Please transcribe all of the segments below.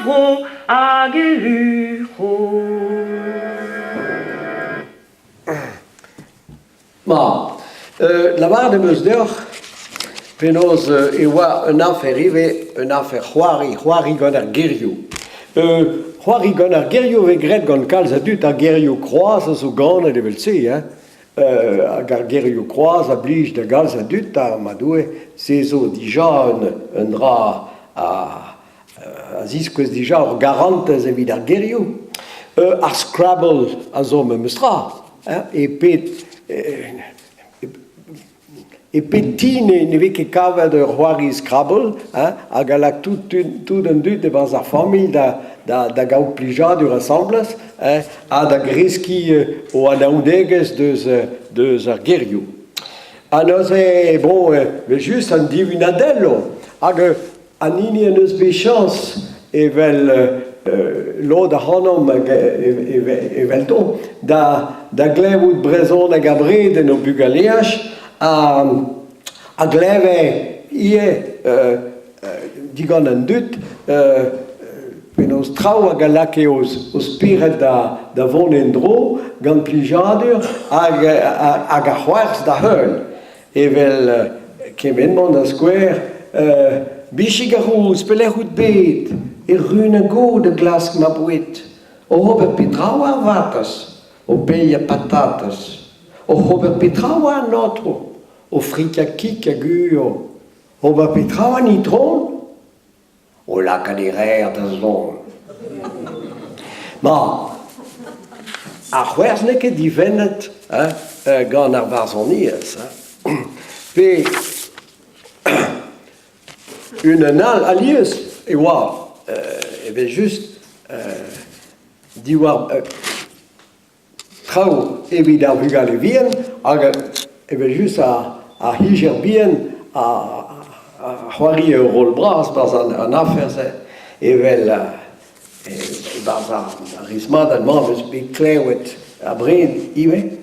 avons à Guerrero. Ma, la barre de Meusdeur, penos ewa un affaire rive, un affaire Huari gonar Gerio. Huari gonar Gerio ve gret gon kalz adut a Gerio croise so gane de velce, a Gerio croise a blige de galz adut a madoue, c'est zo déjà un dra a zisquez déjà or garantes evit ar Gerio. Ar Scrabble a zo me mestra, et pet et petit ne vez que cave de Huari Scrabble, hag alak tout un dut devant sa famille da gaout plija du rassembles, a da greski o anaoudeges deus ar Gerio. A noz bon, just an divunadello, hag anini an eus bechans evel lo da hanom evel don, da glevout brezon hag abred en o bugaleach, a gleve ie digon an dut penos trao hag alake o spiret da von en dro gant plijadur hag a c'hoarz da heul evel kemenman da skouer bichig a rouz pelec'hout bet run a go de glask ma bouet o hober petrao ar vatas o pei a patatas o hober petrao a notro o frika kik a guo, o ba petrao a nitron, o lak a derer da zon. Ma, a c'hwers ne ket divennet gant ar varzhoniez. Pe, un anal aliez, e oa, eve just diwar trao evit ar vugal e vien, hag eve just a higer bien a c'hoari eo rol bras baz an affaire evel baz a rismad an mameus be klewet a bred iwe.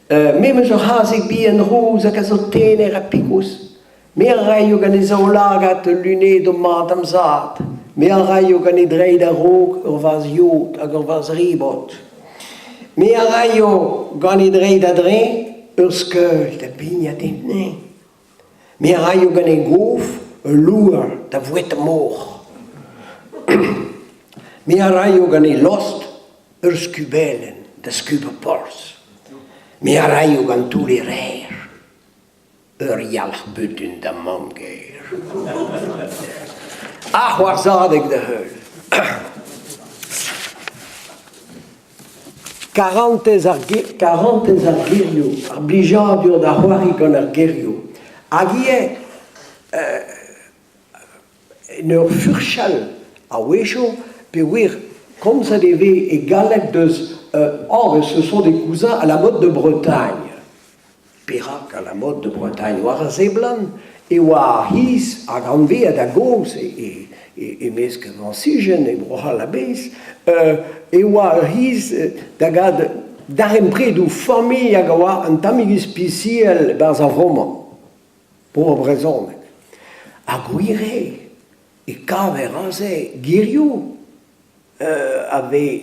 Me zo hazig bien rouz hag a zo tener a pikous. Me a raio gant e zo lagat lunet o mat am zad. Me a raio gant e dreid a rog ur vaz yot hag ur vaz ribot. Me a raio gant e dreid a dre ur skeul da bignat dint ne. Me a raio gant e gouf ur lour da vouet a mor. Me a raio gant e lost ur skubelen da skub a pors. Me a raio gant tout e rer ur yalch butun da mamger. Ah, war zadeg da heul. 40 ar Gerio, ar blijadur da c'hoari gant ar Gerio. Hag ie, ur furchal a wecho, pe wir, komz a deve e galek deus, ce sont des cousins à la mode de Bretagne. Perak à la mode de Bretagne. War a zeblan, e war his, hag an ve da goz, e mesk an sijen, e broha la bez, e oa his da gad dar empredou famille hag oa an tamigis pisiel baz a vroman. Po a brezon. A gwire, e kaver anze, Gerio ave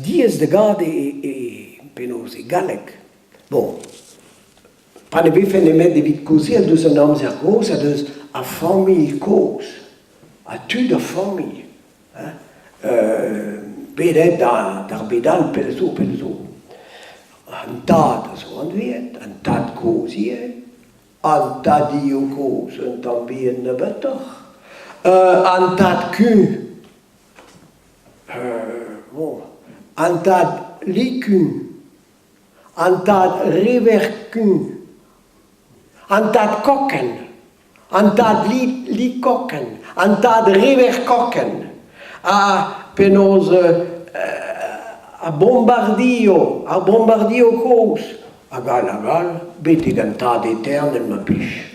diez de gad e penaos e galek. Bon, pa ne befen emet evit kozi a deus an amzer goz, a deus a famille koz, a tud a famille. Bedet d'ar bedal pelzo. An tad a zo an viet, an tad koz ie, an tad io koz un tambien na betach, an tad ku, an tad likun, an tad reverkun, an tad kokken, an tad likokken, an tad reverkokken, a penaos a bombardio koz, a gal, betek an tad eternel ma pich.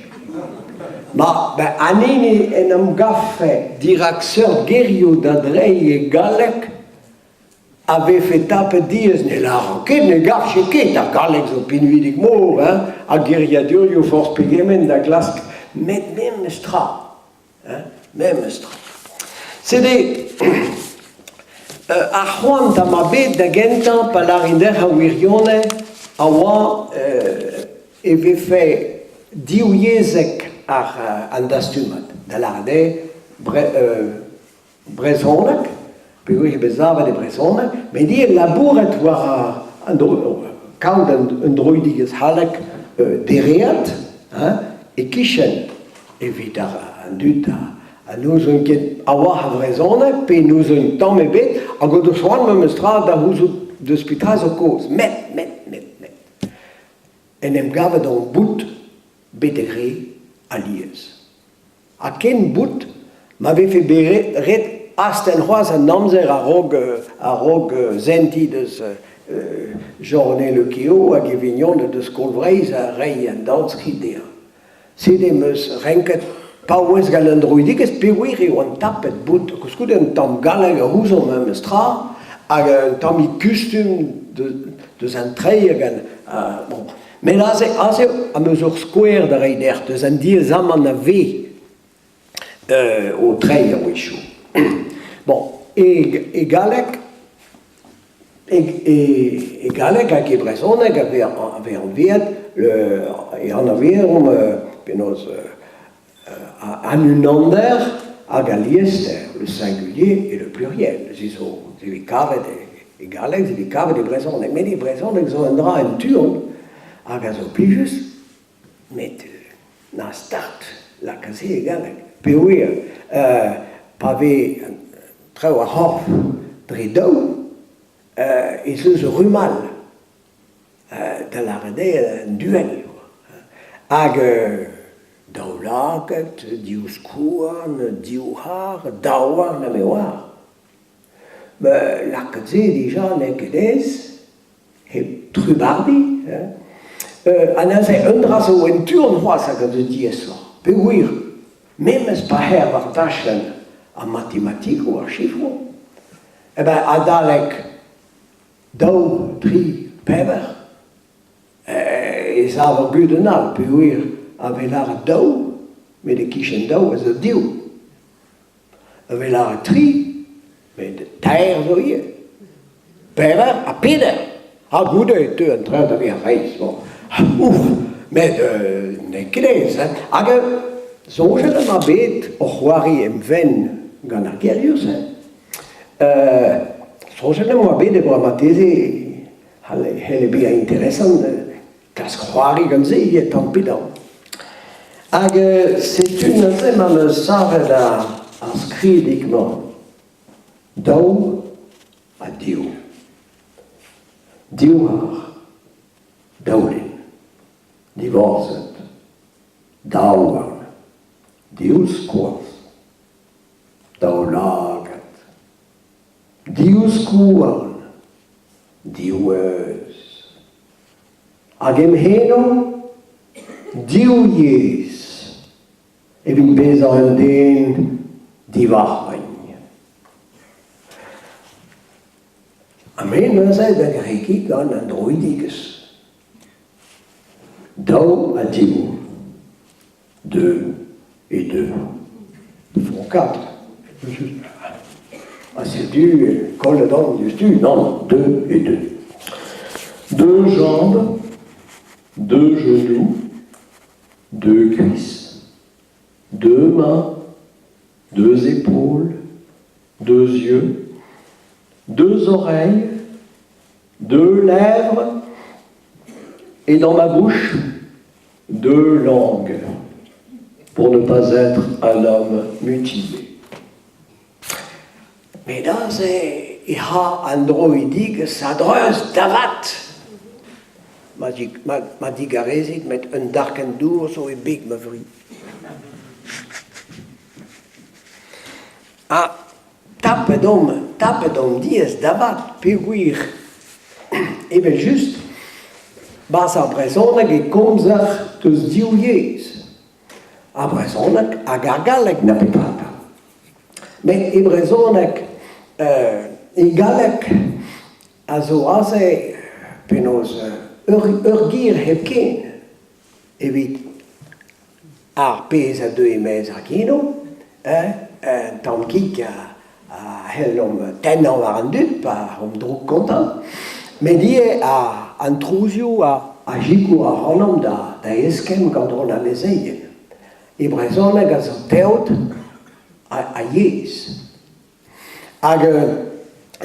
Ma, anene en am gaffe dirak seurt Gerio da drei e galek, ave fait tape diez ne la ranket, ne gaf cheket, a galek zo pinvidik mor, a geriadur yo force pegemen da glask, met mem mestra. Sede a Juan Tamabet da Genta Palarinder a Wirione a wa eve fe diuiezek ar andastumat da larde brezonek pe ui bezava de brezonek me di laboret war kaud un droidiges halek dereat e kichen evit an dut a nous un ket awa ha brezonek pe nous un tamm ebet a go de soan me mestra da houzo de spitraz o koz met en em gavet an bout betegre a liez. A ken bout m'avait fait beret asten c'hoaz an amzer a rog zentides journée le keo hag e vignon de skolvreiz a rei an daoutskrider. Sede meus renket paouez gal an droidigez peouir eo an tapet bout kouskout un tamm galeg a houzo me meus tra hag un tamm i kustum deus an treig hag bon. Men aze a meus ur skouer da reidert deus an diez amman a ve o treig a wechou. Bon, e galek hag e brezonek ave an viet e an averum penoz an unander hag a liester le singulier et le pluriel. Zizo zevi kavet e galek, zevi kavet e brezonek. Men e brezonek zo an dra en turn hag a zo plijus met na start la kaze e galek. Pe ouir pa ve treo a horf dre daou e zeus rumal da la rede un duel hag daou laket, diou skouan, diou har, daouar na me war. Laket ze dija ne kedez he trubardi an a ze undra zo en turn c'hoaz hag a de diez war. Pe ouir memez pa her war tachenn a matematik ou ar chifro, e ben a dalek daou, tri, pever, e zav ar but an al, pe ouir a velar daou, met e kichen daou ez a diou. A velar tri, met de taer zo ie. Pever a peder, a goude e teu an treut a vi a reiz, bon. Ouf, met ne kedez, hag soñjet am a bet o c'hoari em ven gant ar gerius. Soñjet am a bet ebra ma teze helle be a interesant kas c'hoari gant ze ie tamm pedam. Hag setu an zem an savet a skridigman daou a diou. Diou har, daoulin, divorzet, daouan, diou skoaz, daou laget, diou skouan, diou eus. Hag em heno, diou yez, evit bez an den divarvañ. A men eus da greki gant an droidigez. Daou a diou. 2 et 2 font 4. Ah, c'est du colle dans du stu. Non, 2 et 2. 2 jambes, 2 genoux, 2 cuisses, 2 mains, 2 épaules, 2 yeux, 2 oreilles, 2 lèvres, et dans ma bouche, 2 langues, pour ne pas être un homme mutilé. Mais dans e ha androidig sadreus davat. Ma digarezit met un darken dour zo e big me vri. A tapet om dies davat peguir eben just bas a brezonek e komzach teus diouiez. A brezonek a gargalek na pepata. Men e brezonek e galek a zo aze penaos ur gir hep ken evit ar pez a 2 emez ar kino dan kijk heel om 10 ans waren dit, pas om druk content. Maar die a intrusio a Gico a Ronom da eskem quand on a meseien. E brezone ga zo teut a yes. Hag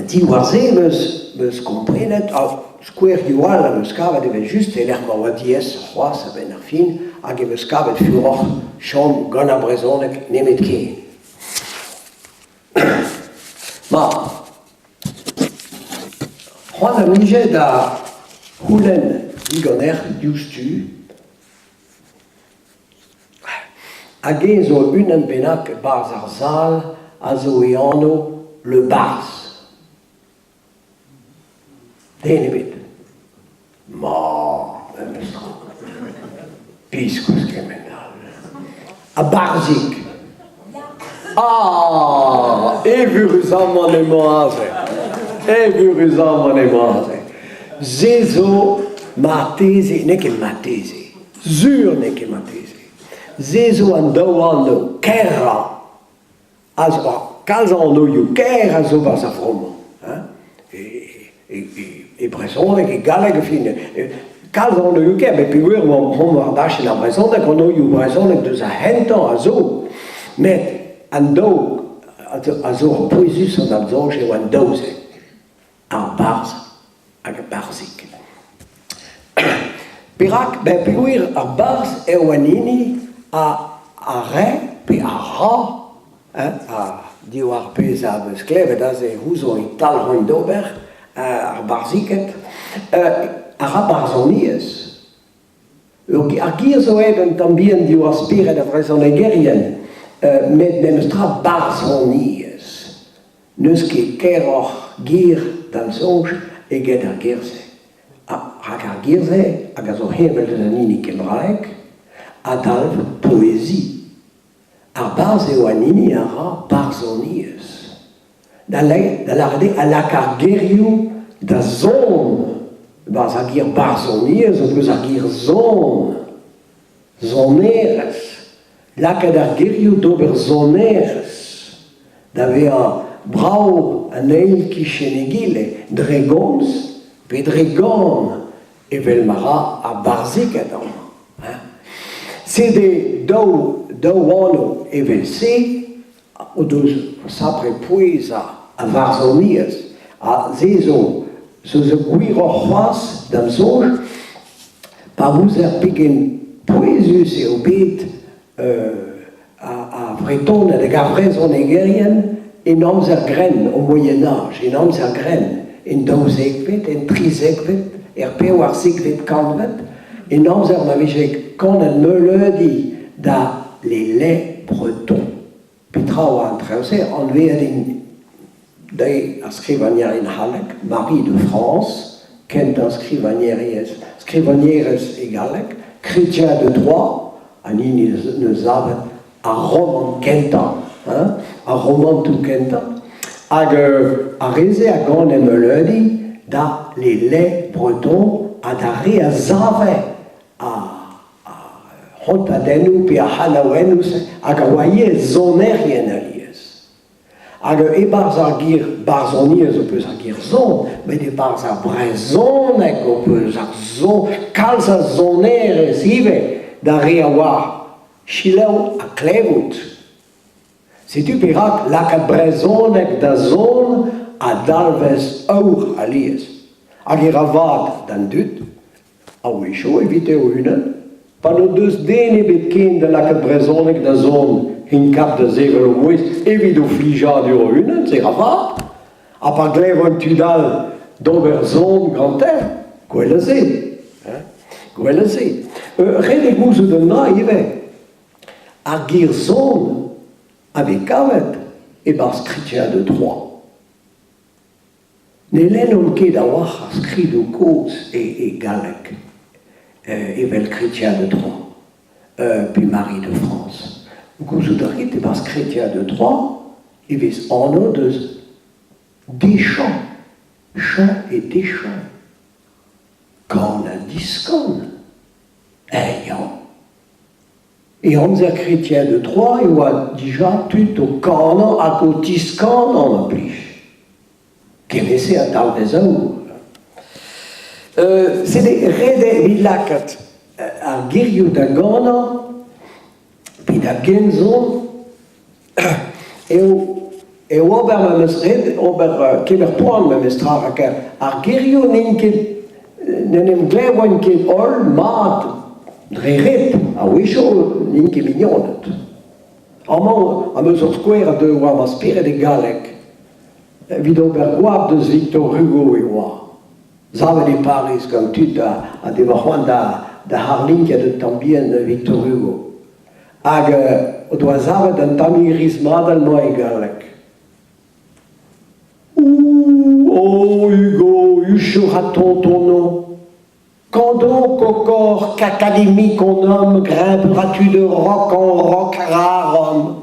ti warze meus komprenet a square dual meus kavet even just l'er ma wadies roi sa ben ar fin hag meus kavet furor chom gant a brezonek nemet ket. Ma Juan a mije da hulen digoner justu hag zo unan benak barz ar zal a zo eano le barz. Denebit. Ma, piscos criminal. A barzik. Ah, evuruzan man e moaze. Evuruzan man e moaze. Zezo matese, neke matese. Zur neke matese. Zezo an dao anno kera. Azwa, kalz anno yu kera zo bas a fromo. E brezonek e galeg fin. Kalz anno yu kera, bet pigur mon vardache na brezonek anno yu brezonek deus a hentan a zo. Met an dao a zo poezus an abzorge o an daoze. Ar barz hag a barzik. Perak, ben pigur ar barz e o anini a re pe a ra. Dio ar pez a beus klevet a ze houzo e tal roin d'ober ar barziket ar barzoniez. Ar gir zo ed an tambien dio ar spiret a vrezon egerien met nemes tra barzoniez. Neus ket keror gir dan zonj eget ar girze. Hag ar girze hag a zo hevel an ini kemraek a dalv poezi. Ar barz eo anini a ra barzoniez. Da larde a lak ar gerioù da zon. Barz a gir barzoniez, o peus a gir zon. Zonerez. Lakad ar gerioù d'ober zonerez. Da vea brao an eil kishenegile, dregons, pe dregon, evel mara a barziket an. Se de dao anno evel se, o deus sapre poez a varzoniez, a zezo, zo ze gwiror c'hoaz d'am zonj, pa vouz er pegen poezus e o bet a vreton hag a vrezon egerien en amzer gren o Moyen-Âge, en amzer gren en daouzekvet, en trizekvet, peo ar sekvet kantvet, en amzer ma vijek kant an meuledi da les laits bretons. Petra o an treuze, an veadin dei a skrivanier in Halek, Marie de France, kent an skrivanieres e Galek, Chrétien de Troyes, an ini neus avet a roman kentan, a roman tout kentan, hag a reze a gant e meuledi da les laits bretons a da re a zave hont adennou pe a hanaouenous hag a oaie zonerien aliez. Hag e barz ar gir barzoniez o peus ar gir zon, met e barz ar brezonek o peus ar zon, kalz a zonerez ive da re a oar chileu a klevout. Setu perak lakad brezonek da zon a dalvez aour aliez. Hag e ravad dan dut, a oecho evite o unan, pa no deus denebet ken da lakad brezonek da zon hin kap da zevel o moez, evit o flijad ur unan, se ravad. A pa glevon tudal d'ober zon ganter, gwell a se. Gwell a se. Redek mouzou de na ive, ar gir zon ave kavet e barz Chrétien de Troyes. Ne lennon ket a oac'h ar skrid o koz e Galek, evel Chrétien de Troyes, puis Marie de France. Gouzout a ket e barz Chrétien de Troyes, evez anno deus Deschamps, chant et Deschamps. Gant a diskon, ayant. Et onze chrétien de Troyes, il a déjà tout au canon, à côté canon en plus. Qui laissait à tal des jours. C'est des raids villacs à Guerriou de Gana, puis de Genzon, et au Ober Memesred, Ober Kebertoan Memestrar, à Guerriou n'en glewan ket ol, mat, dreret, a wisho, n'inke mignonet. Amant, a mesur square de oa ma spire de galek, vid Ober Guab deus Victor Hugo e oa. Zavet e Paris, comme tout a devarouan da harlinkia de tambien Victor Hugo. Hag o doa zavet an tamirismadal no e galek. Oh Hugo, Hucho raton ton nom. Quand donc au corps qu'académique on nomme, grimperas-tu de roc en roc rare homme?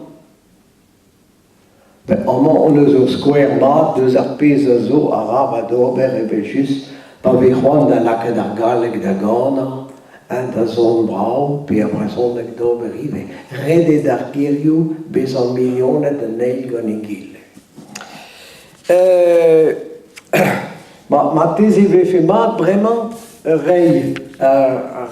Ben, on eus square mat, deus ar pez a zo arabe a d'ober e belchus, pa vec'hoant da lakaet ar galleg da gana, da zon brau, pe a brezhoneg d'ober ive, redet ar Guerriou bez an milionet an eil gant e gil. Ma tez e vefe mat, bremañ, rei ar